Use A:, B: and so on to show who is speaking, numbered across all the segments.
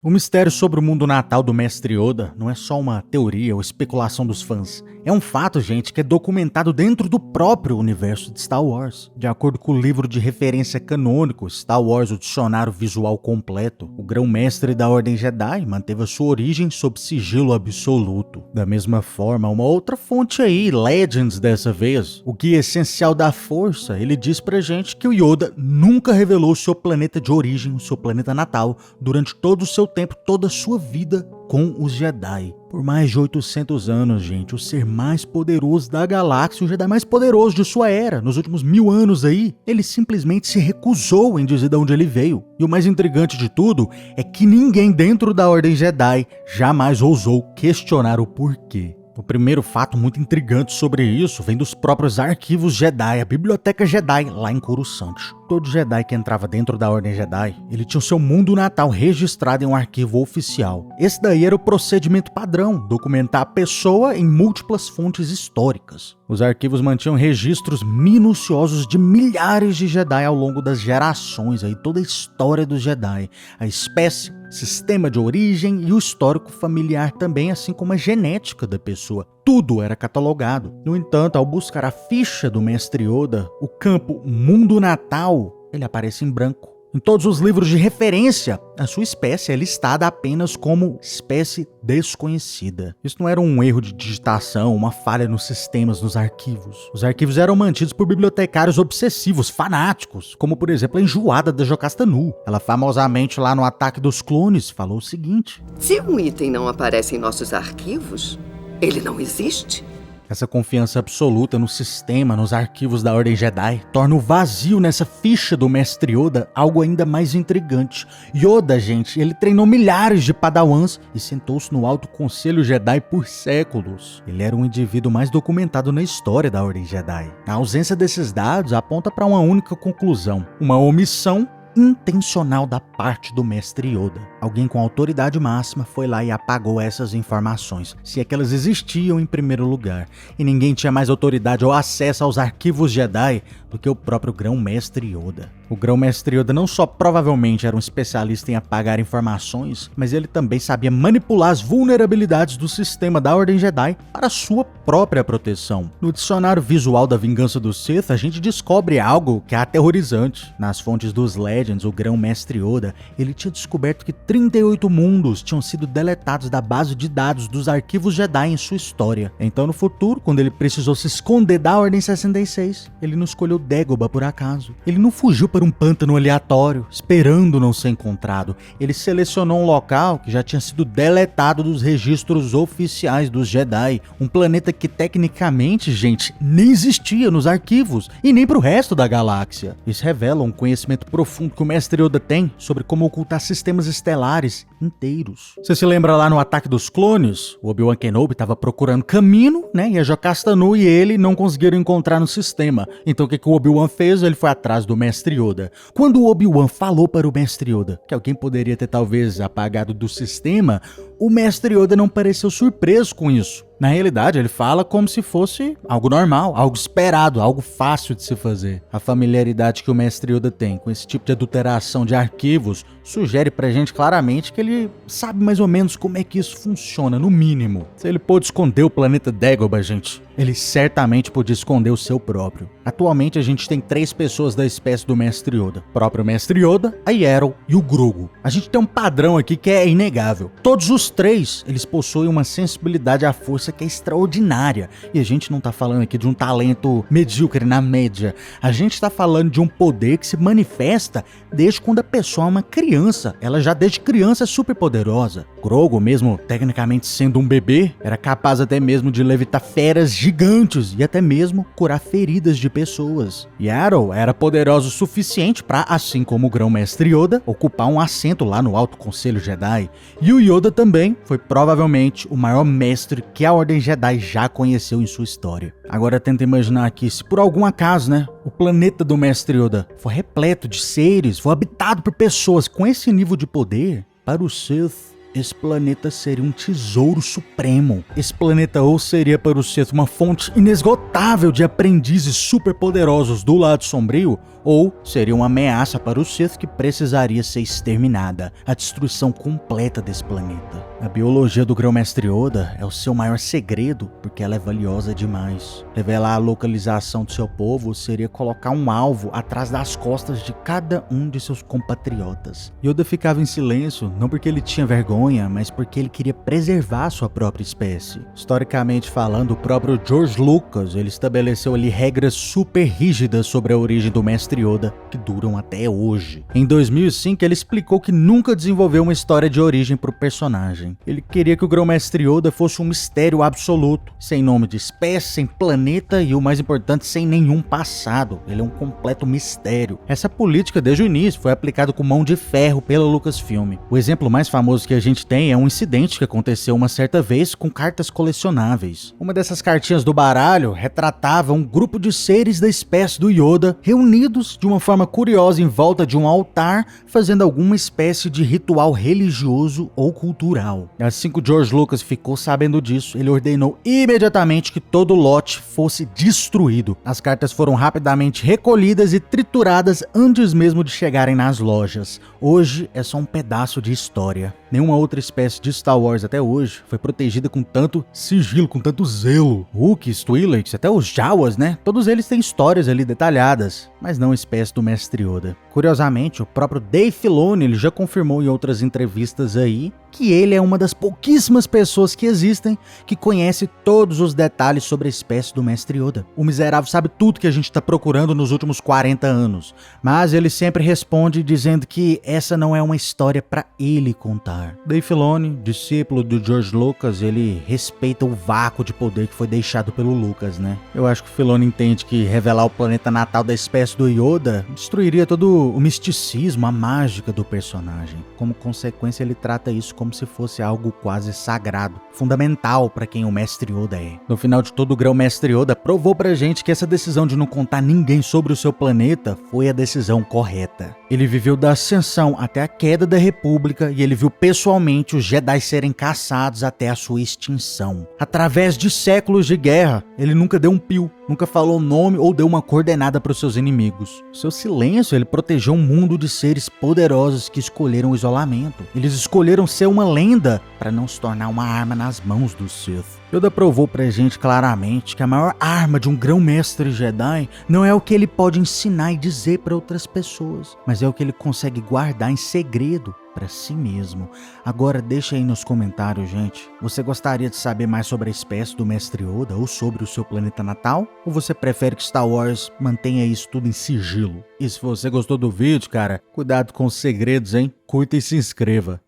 A: O mistério sobre o mundo natal do Mestre Yoda não é só uma teoria ou especulação dos fãs. É um fato, gente, que é documentado dentro do próprio universo de Star Wars. De acordo com o livro de referência canônico Star Wars, o Dicionário Visual Completo, o Grão-Mestre da Ordem Jedi manteve a sua origem sob sigilo absoluto. Da mesma forma, uma outra fonte aí, Legends dessa vez, o Guia Essencial da Força, ele diz pra gente que o Yoda nunca revelou o seu planeta de origem, o seu planeta natal, durante todo o seu tempo, toda a sua vida com os Jedi. Por mais de 800 anos, gente, o ser mais poderoso da galáxia, o Jedi mais poderoso de sua era, nos últimos 1000 anos aí, ele simplesmente se recusou em dizer de onde ele veio. E o mais intrigante de tudo é que ninguém dentro da Ordem Jedi jamais ousou questionar o porquê. O primeiro fato muito intrigante sobre isso vem dos próprios arquivos Jedi, a Biblioteca Jedi, lá em Coruscant. Todo Jedi que entrava dentro da Ordem Jedi, ele tinha o seu mundo natal registrado em um arquivo oficial. Esse daí era o procedimento padrão, documentar a pessoa em múltiplas fontes históricas. Os arquivos mantinham registros minuciosos de milhares de Jedi ao longo das gerações, aí toda a história dos Jedi, a espécie, sistema de origem e o histórico familiar também, assim como a genética da pessoa. Tudo era catalogado. No entanto, ao buscar a ficha do Mestre Yoda, o campo Mundo Natal, ele aparece em branco. Em todos os livros de referência, a sua espécie é listada apenas como espécie desconhecida. Isso não era um erro de digitação, uma falha nos sistemas, nos arquivos. Os arquivos eram mantidos por bibliotecários obsessivos, fanáticos, como por exemplo a enjoada da Jocasta Nu. Ela famosamente lá no Ataque dos Clones falou o seguinte:
B: se um item não aparece em nossos arquivos, ele não existe.
A: Essa confiança absoluta no sistema, nos arquivos da Ordem Jedi, torna o vazio nessa ficha do Mestre Yoda algo ainda mais intrigante. Yoda, gente, ele treinou milhares de padawans e sentou-se no Alto Conselho Jedi por séculos. Ele era o indivíduo mais documentado na história da Ordem Jedi. A ausência desses dados aponta para uma única conclusão: uma omissão intencional da parte do Mestre Yoda. Alguém com autoridade máxima foi lá e apagou essas informações, se é que elas existiam em primeiro lugar, e ninguém tinha mais autoridade ou acesso aos arquivos Jedi do que o próprio Grão-Mestre Yoda. O Grão-Mestre Yoda não só provavelmente era um especialista em apagar informações, mas ele também sabia manipular as vulnerabilidades do sistema da Ordem Jedi para sua própria proteção. No Dicionário Visual da Vingança do Sith, a gente descobre algo que é aterrorizante. Nas fontes dos Legends, o Grão-Mestre Yoda, ele tinha descoberto que 38 mundos tinham sido deletados da base de dados dos arquivos Jedi em sua história. Então, no futuro, quando ele precisou se esconder da Ordem 66, ele não escolheu Dagobah por acaso. Ele não fugiu para um pântano aleatório, esperando não ser encontrado. Ele selecionou um local que já tinha sido deletado dos registros oficiais dos Jedi. Um planeta que tecnicamente, gente, nem existia nos arquivos e nem para o resto da galáxia. Isso revela um conhecimento profundo que o Mestre Yoda tem sobre como ocultar sistemas estelares inteiros. Você se lembra lá no Ataque dos Clones? O Obi-Wan Kenobi estava procurando caminho, né? E a Jocasta Nu e ele não conseguiram encontrar no sistema. Então o que o Obi-Wan fez? Ele foi atrás do Mestre Yoda. Quando o Obi-Wan falou para o Mestre Yoda que alguém poderia ter talvez apagado do sistema, o Mestre Yoda não pareceu surpreso com isso. Na realidade, ele fala como se fosse algo normal, algo esperado, algo fácil de se fazer. A familiaridade que o Mestre Yoda tem com esse tipo de adulteração de arquivos sugere pra gente claramente que ele sabe mais ou menos como é que isso funciona, no mínimo. Se ele pôde esconder o planeta Dagobah, gente, ele certamente podia esconder o seu próprio. Atualmente a gente tem 3 pessoas da espécie do Mestre Yoda. O próprio Mestre Yoda, a Yaddle e o Grogu. A gente tem um padrão aqui que é inegável. Todos os 3, eles possuem uma sensibilidade à força que é extraordinária. E a gente não tá falando aqui de um talento medíocre na média. A gente tá falando de um poder que se manifesta desde quando a pessoa é uma criança. Ela já desde criança é super poderosa. Grogu, mesmo tecnicamente sendo um bebê, era capaz até mesmo de levitar feras gigantes e até mesmo curar feridas de pessoas. Yaddle era poderosa o suficiente para, assim como o Grão-Mestre Yoda, ocupar um assento lá no Alto Conselho Jedi. E o Yoda também foi provavelmente o maior mestre que a Ordem Jedi já conheceu em sua história. Agora tenta imaginar aqui, se por algum acaso, né, o planeta do Mestre Yoda for repleto de seres, for habitado por pessoas com esse nível de poder, para o Sith esse planeta seria um tesouro supremo. Esse planeta ou seria para o Sith uma fonte inesgotável de aprendizes superpoderosos do lado sombrio, ou seria uma ameaça para o Sith que precisaria ser exterminada, a destruição completa desse planeta. A biologia do Grão-Mestre Yoda é o seu maior segredo, porque ela é valiosa demais. Revelar a localização do seu povo seria colocar um alvo atrás das costas de cada um de seus compatriotas. Yoda ficava em silêncio, não porque ele tinha vergonha, mas porque ele queria preservar sua própria espécie. Historicamente falando, o próprio George Lucas, ele estabeleceu ali regras super rígidas sobre a origem do Mestre Yoda, que duram até hoje. Em 2005, ele explicou que nunca desenvolveu uma história de origem para o personagem. Ele queria que o Grão-Mestre Yoda fosse um mistério absoluto, sem nome de espécie, sem planeta e, o mais importante, sem nenhum passado. Ele é um completo mistério. Essa política, desde o início, foi aplicada com mão de ferro pela Lucasfilm. O exemplo mais famoso que a gente tem é um incidente que aconteceu uma certa vez com cartas colecionáveis. Uma dessas cartinhas do baralho retratava um grupo de seres da espécie do Yoda reunidos de uma forma curiosa em volta de um altar, fazendo alguma espécie de ritual religioso ou cultural. Assim que o George Lucas ficou sabendo disso, ele ordenou imediatamente que todo o lote fosse destruído. As cartas foram rapidamente recolhidas e trituradas antes mesmo de chegarem nas lojas. Hoje é só um pedaço de história. Nenhuma outra espécie de Star Wars até hoje foi protegida com tanto sigilo, com tanto zelo. Wookiees, Twi'leks, até os Jawas, né? Todos eles têm histórias ali detalhadas, mas não a espécie do Mestre Yoda. Curiosamente, o próprio Dave Filoni ele já confirmou em outras entrevistas aí que ele é uma das pouquíssimas pessoas que existem que conhece todos os detalhes sobre a espécie do Mestre Yoda. O miserável sabe tudo que a gente está procurando nos últimos 40 anos, mas ele sempre responde dizendo que essa não é uma história para ele contar. Dave Filoni, discípulo do George Lucas, ele respeita o vácuo de poder que foi deixado pelo Lucas, né? Eu acho que o Filoni entende que revelar o planeta natal da espécie do Yoda destruiria todo o misticismo, a mágica do personagem. Como consequência, ele trata isso como se fosse algo quase sagrado, fundamental para quem o Mestre Yoda é. No final de todo, o Grão-Mestre Yoda provou pra gente que essa decisão de não contar ninguém sobre o seu planeta foi a decisão correta. Ele viveu da ascensão até a queda da República e ele viu pessoalmente os Jedi serem caçados até a sua extinção. Através de séculos de guerra, ele nunca deu um pio, nunca falou nome ou deu uma coordenada para os seus inimigos. Seu silêncio, ele protegeu um mundo de seres poderosos que escolheram o isolamento. Eles escolheram ser uma lenda para não se tornar uma arma nas mãos dos Sith. Yoda provou pra gente claramente que a maior arma de um grão-mestre Jedi não é o que ele pode ensinar e dizer para outras pessoas, mas é o que ele consegue guardar em segredo para si mesmo. Agora deixa aí nos comentários, gente. Você gostaria de saber mais sobre a espécie do Mestre Yoda ou sobre o seu planeta natal? Ou você prefere que Star Wars mantenha isso tudo em sigilo? E se você gostou do vídeo, cara, cuidado com os segredos, hein? Curta e se inscreva.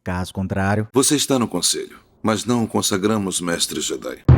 A: Caso contrário...
C: Você está no conselho, mas não o consagramos Mestre Jedi.